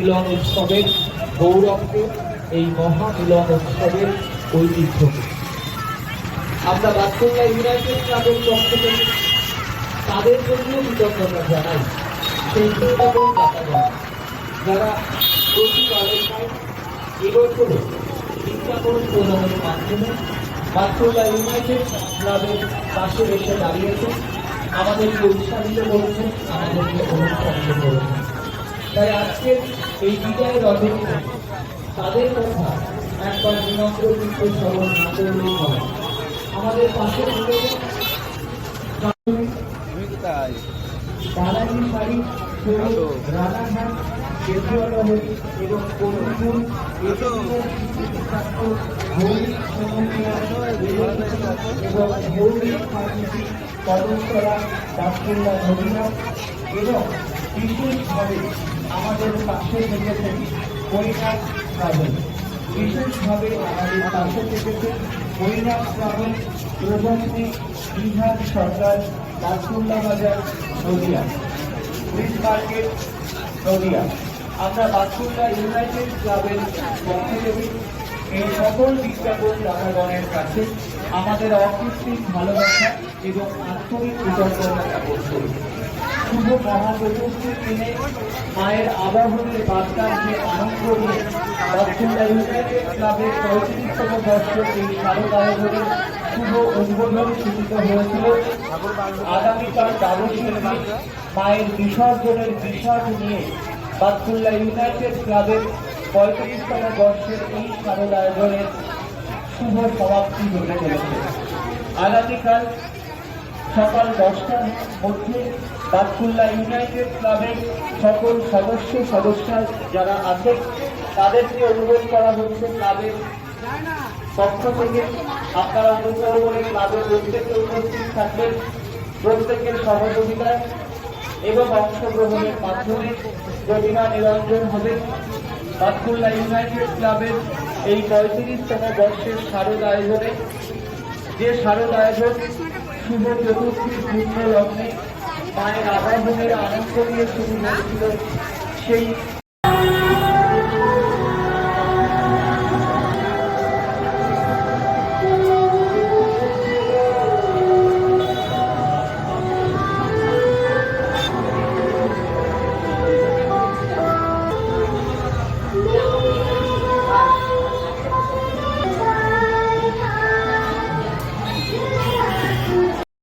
মিলন উৎসবের গৌরবকে, এই মহা মিলন উৎসবের ঐতিহ্যকে আমরা বাচ্চা ইউনাইটেড ক্লাবের পক্ষ থেকে তাদের জন্য কৃতজ্ঞতা জানাই। সেই কৃতজ্ঞ দাতাগণ যারা প্রতি আলোচনায় এবছরে বিজ্ঞাপন প্রদানের মাধ্যমে বাচ্চা ইউনাইটেড ক্লাবের পাশে এসে দাঁড়িয়েছেন, আমাদেরকে উৎসাহিত করেছেন, আমাদেরকে অনুপ্রাণিত করেছেন। তাই আজকের এই বিদায় রজনীতে তাদের কথা একবার বিনম্র কিন্তু স্মরণ না করলেই হয়। আমাদের পাশে বালাজি শাড়ি, রানাঘাট, কেন্দ্রীয় এবং কর্মপুর এবং মৌলিক ফার্মেসি কদমতলা দাসপুল্লা নদীনা এবং বিশেষভাবে আমাদের পাশে থেকেছেন হরিনাথ ট্রাভেল। বিশেষভাবে আমাদের পাশে থেকেছেন হরিনাথ ট্রাভেল প্রবন্ধী বিহার সরকার, দাসপুল্লা বাজার, নদিয়া, ব্রিজ মার্কেট, নদিয়া। আমরা দাসপুল্লা ইউনাইটেড ক্লাবের পক্ষ থেকে এই সকল বিজ্ঞাপন দাতাগণের কাছে আমাদের অকৃত্রিম ভালোবাসা এবং আন্তরিক কৃতজ্ঞতা জ্ঞাপন করি। শুভ মহাপ্রভুর দিনে মায়ের আবাহনের বার্তার যে আনন্দ নিয়ে দাসপুল্লা ইউনাইটেড ক্লাবের 35তম বর্ষের এই শারদায়নের শুভ উদ্বোধন সূচিত হয়েছিল। আগামীকাল দ্বাদশীর মায়ের বিসর্জনের বিষয় নিয়ে দাসপুল্লা ইউনাইটেড ক্লাবের 35তম বর্ষের এই শারদায়নের শুভ সমাপ্তি হতে চলেছে। আগামীকাল সকাল 10টার মধ্যে দাসপুল্লা ইউনাইটেড ক্লাবের সকল সদস্যা যারা আছেন তাদেরকে অনুরোধ করা হচ্ছে ক্লাবের পক্ষ থেকে আপনারা অনুগ্রহ করে ক্লাবের প্রত্যেকে উপস্থিত থাকবেন। প্রত্যেকের সহযোগিতায় এবং অংশগ্রহণের মাধ্যমে প্রতিমা নিরঞ্জন হবে। দাসপুল্লা ইউনাইটেড ক্লাবের এই 35তম বর্ষের শারদ আয়োজনে, যে শারদ আয়োজন শুভ চতুর্থীর পূর্ণ লগ্নে মায়ের আবাহনের আনন্দ নিয়ে শুরু হয়েছিল, সেই